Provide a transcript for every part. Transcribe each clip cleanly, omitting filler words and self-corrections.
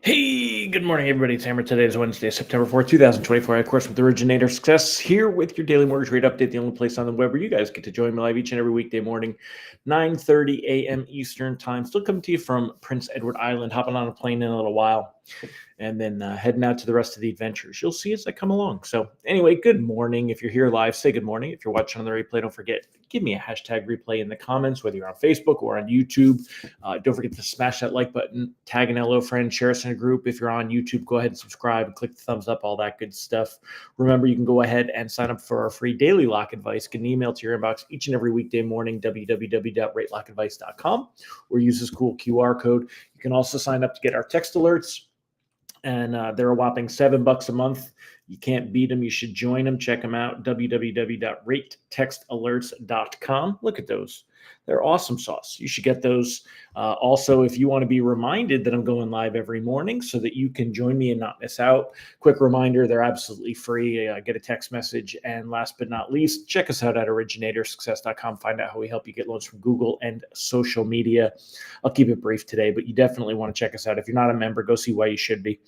Hey, good morning, everybody. It's Hammer. Today is Wednesday, September 4th, 2024. Of course, with Originator Success here with your daily mortgage rate update, the only place on the web where you guys get to join me live each and every weekday morning, 9:30 a.m. Eastern Time. Still coming to you from Prince Edward Island, hopping on a plane in a little while, and then heading out to the rest of the adventures. You'll see as I come along. So, anyway, good morning. If you're here live, say good morning. If you're watching on the replay, don't forget, give me a hashtag replay in the comments, whether you're on Facebook or on YouTube. Don't forget to smash that like button, tag an LO friend, share us in a group. If you're on YouTube, go ahead and subscribe, click the thumbs up, all that good stuff. Remember, you can go ahead and sign up for our free daily lock advice. Get an email to your inbox each and every weekday morning, www.ratelockadvice.com, or use this cool QR code. You can also sign up to get our text alerts, and they're a whopping $7 a month. You can't beat them. You should join them. Check them out, www.ratetextalerts.com. Look at those. They're awesome sauce. You should get those. Also, if you want to be reminded that I'm going live every morning so that you can join me and not miss out, quick reminder, they're absolutely free. Get a text message. And last but not least, check us out at originatorssuccess.com. Find out how we help you get loans from Google and social media. I'll keep it brief today, but you definitely want to check us out. If you're not a member, go see why you should be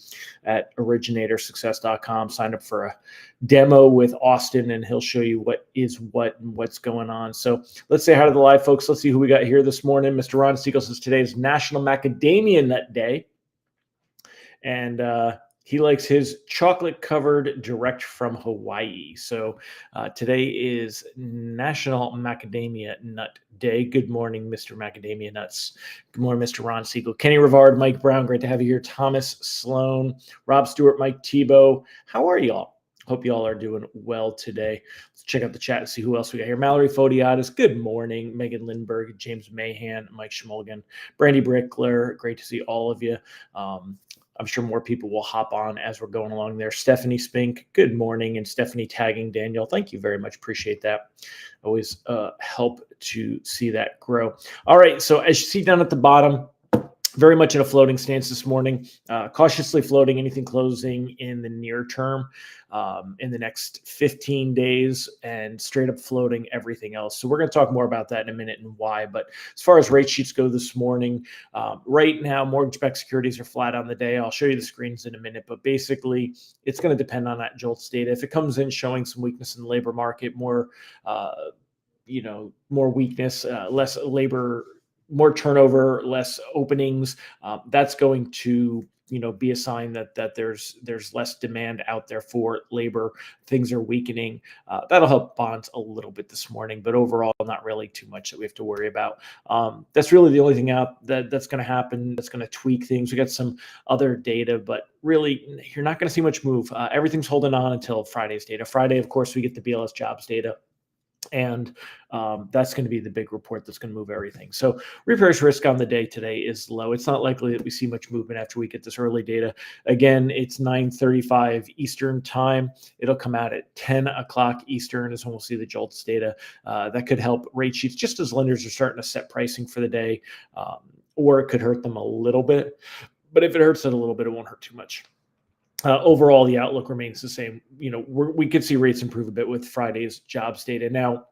at originatorssuccess.com. Sign up for a demo with Austin, and he'll show you what is what and what's going on. So let's say hi to the live folks. Let's see who we got here this morning. Mr. Ron Siegel says today is National Macadamia Nut Day, and he likes his chocolate-covered direct from Hawaii. So today is National Macadamia Nut Day. Good morning, Mr. Macadamia Nuts. Good morning, Mr. Ron Siegel. Kenny Rivard, Mike Brown, great to have you here. Thomas Sloan, Rob Stewart, Mike Tebow. How are y'all? Hope you all are doing well today. Let's check out the chat and see who else we got here. Mallory Fodiatis, good morning. Megan Lindberg, James Mahan, Mike Schmolgan, Brandy Brickler, great to see all of you. I'm sure more people will hop on as we're going along there. Stephanie Spink, good morning. And Stephanie tagging Daniel, thank you very much. Appreciate that. Always help to see that grow. All right, so as you see down at the bottom, very much in a floating stance this morning, cautiously floating, anything closing in the near term in the next 15 days, and straight up floating everything else. So we're going to talk more about that in a minute and why. But as far as rate sheets go this morning, right now, mortgage-backed securities are flat on the day. I'll show you the screens in a minute, but basically it's going to depend on that JOLTS data. If it comes in showing some weakness in the labor market, more weakness, less labor, more turnover, less openings, that's going to be a sign that there's less demand out there for labor. Things are weakening. That'll help bonds a little bit this morning, but overall, not really too much that we have to worry about. That's really the only thing that's going to happen. That's going to tweak things. We got some other data, but really, you're not going to see much move. Everything's holding on until Friday's data. Friday, of course, we get the BLS jobs data. And that's going to be the big report that's going to move everything. So reprice risk on the day today is low. It's not likely that we see much movement after we get this early data. Again, it's 9:35 Eastern time. It'll come out at 10 o'clock Eastern is when we'll see the JOLTS data. That could help rate sheets just as lenders are starting to set pricing for the day, or it could hurt them a little bit. But if it hurts it a little bit, it won't hurt too much. Overall, the outlook remains the same. We could see rates improve a bit with Friday's jobs data. Now,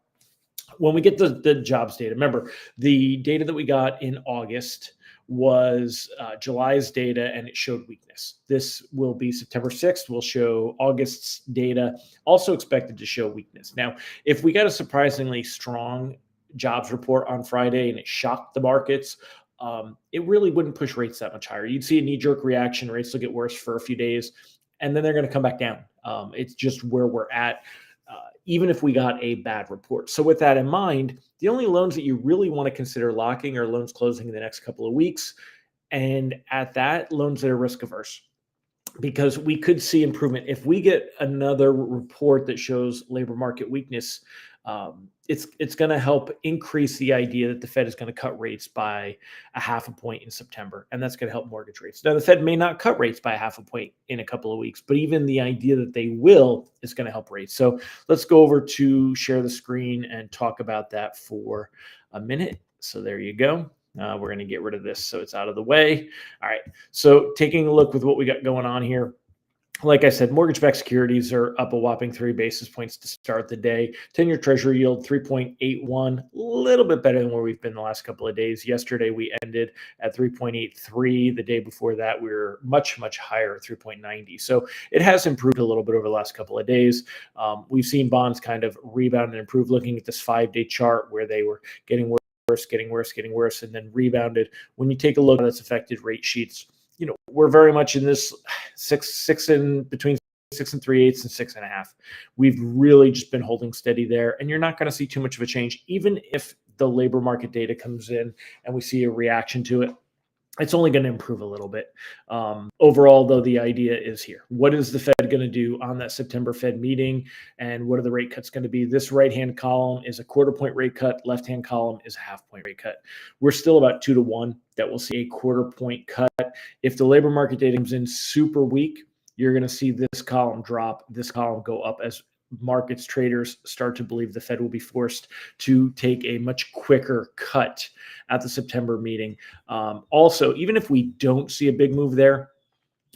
when we get the jobs data, remember, the data that we got in August was July's data, and it showed weakness. This will be September 6th. We'll show August's data, also expected to show weakness. Now, if we got a surprisingly strong jobs report on Friday and it shocked the markets, it really wouldn't push rates that much higher. You'd see a knee-jerk reaction. Rates will get worse for a few days, and then they're going to come back down. It's just where we're at, even if we got a bad report. So with that in mind, the only loans that you really want to consider locking are loans closing in the next couple of weeks. And at that, loans that are risk averse, because we could see improvement. If we get another report that shows labor market weakness, it's going to help increase the idea that the Fed is going to cut rates by 0.5 point in September, and that's going to help mortgage rates. Now, the Fed may not cut rates by 0.5 point in a couple of weeks, but even the idea that they will is going to help rates. So let's go over to share the screen and talk about that for a minute. So there you go. We're going to get rid of this so it's out of the way. All right. So taking a look with what we got going on here. like I said, mortgage-backed securities are up a whopping 3 basis points to start the day. 10-year Treasury yield 3.81, a little bit better than where we've been the last couple of days. Yesterday we ended at 3.83. The day before that we were much, much higher at 3.90. So it has improved a little bit over the last couple of days. We've seen bonds kind of rebound and improve. Looking at this 5-day chart where they were getting worse, getting worse, getting worse, and then rebounded. When you take a look at that's affected rate sheets, we're very much in this between 6 3/8 and 6.5. We've really just been holding steady there, and you're not going to see too much of a change, even if the labor market data comes in and we see a reaction to it. It's only going to improve a little bit. Overall, though, the idea is here. What is the Fed going to do on that September Fed meeting, and what are the rate cuts going to be? This right-hand column is a quarter-point rate cut. Left-hand column is a half-point rate cut. We're still about 2-to-1 that we'll see a quarter-point cut. If the labor market data comes in super weak, you're going to see this column drop, this column go up as markets traders start to believe the Fed will be forced to take a much quicker cut at the September meeting. Also, even if we don't see a big move there,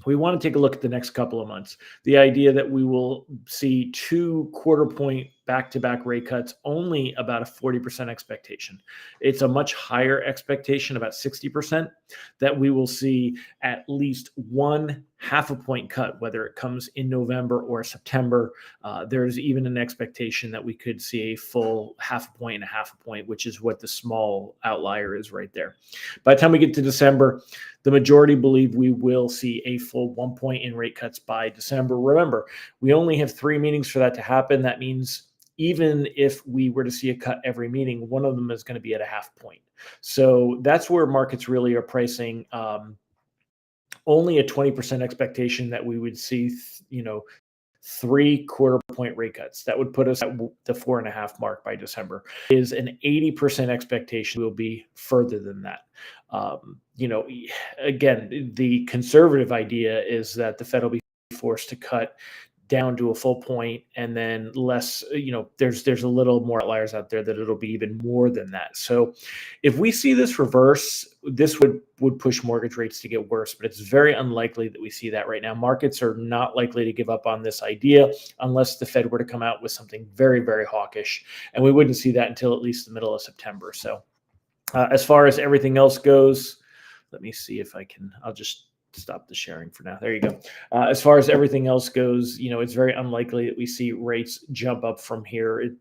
we want to take a look at the next couple of months. The idea that we will see 2 quarter-point back-to-back rate cuts, only about a 40% expectation. It's a much higher expectation, about 60%, that we will see at least 1/2 point cut, whether it comes in November or September. There's even an expectation that we could see a full 1/2 point and 1/2 point, which is what the small outlier is right there. By the time we get to December, the majority believe we will see a full 1 point in rate cuts by December. Remember, we only have 3 meetings for that to happen. That means even if we were to see a cut every meeting, one of them is going to be at a 1/2 point. So that's where markets really are pricing only a 20% expectation that we would see, 3 quarter-point rate cuts. That would put us at the 4.5 mark by December. Is an 80% expectation will be further than that. Again, the conservative idea is that the Fed will be forced to cut down to a full point, and then less, there's a little more outliers out there that it'll be even more than that. So if we see this reverse, this would push mortgage rates to get worse, but it's very unlikely that we see that right now. Markets are not likely to give up on this idea unless the Fed were to come out with something very, very hawkish, and we wouldn't see that until at least the middle of September. So as far as everything else goes, let me see if I'll just stop the sharing for now. There you go. As far as everything else goes, it's very unlikely that we see rates jump up from here.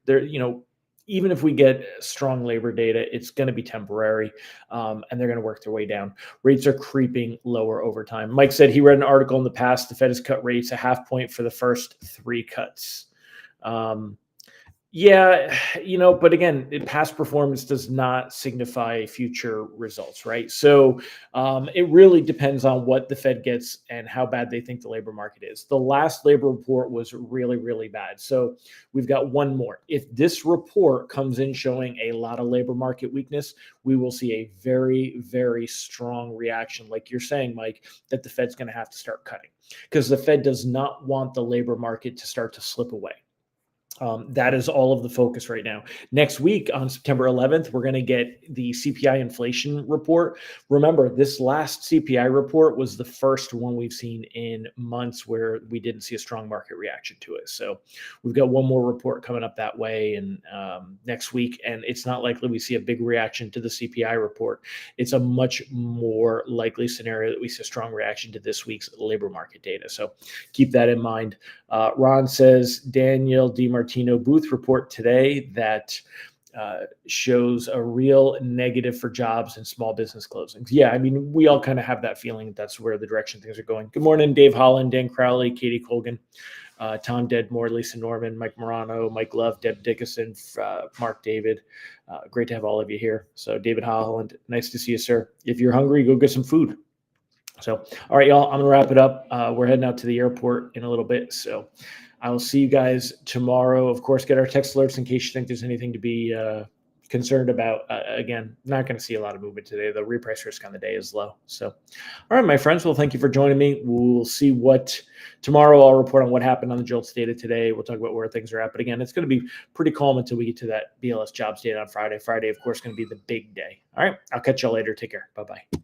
Even if we get strong labor data, it's going to be temporary, and they're going to work their way down. Rates are creeping lower over time. Mike said he read an article in the past. The Fed has cut rates a 1/2 point for the first 3 cuts. Yeah, but again, past performance does not signify future results, right? So it really depends on what the Fed gets and how bad they think the labor market is. The last labor report was really, really bad. So we've got one more. If this report comes in showing a lot of labor market weakness, we will see a very, very strong reaction, like you're saying, Mike, that the Fed's going to have to start cutting, because the Fed does not want the labor market to start to slip away. That is all of the focus right now. Next week on September 11th, we're going to get the CPI inflation report. Remember, this last CPI report was the first one we've seen in months where we didn't see a strong market reaction to it. So we've got one more report coming up that way and next week, and it's not likely we see a big reaction to the CPI report. It's a much more likely scenario that we see a strong reaction to this week's labor market data. So keep that in mind. Ron says, Daniel DiMartino Booth report today that shows a real negative for jobs and small business closings. Yeah, I mean, we all kind of have that feeling that's where the direction things are going. Good morning, Dave Holland, Dan Crowley, Katie Colgan, Tom Dedmore, Lisa Norman, Mike Morano, Mike Love, Deb Dickinson, Mark David. Great to have all of you here. So David Holland, nice to see you, sir. If you're hungry, go get some food. So, all right, y'all, I'm going to wrap it up. We're heading out to the airport in a little bit. So I will see you guys tomorrow. Of course, get our text alerts in case you think there's anything to be concerned about. Again, not going to see a lot of movement today. The reprice risk on the day is low. So, all right, my friends, well, thank you for joining me. We'll see what tomorrow. I'll report on what happened on the JOLTS data today. We'll talk about where things are at. But again, it's going to be pretty calm until we get to that BLS jobs data on Friday. Friday, of course, going to be the big day. All right, I'll catch y'all later. Take care. Bye-bye.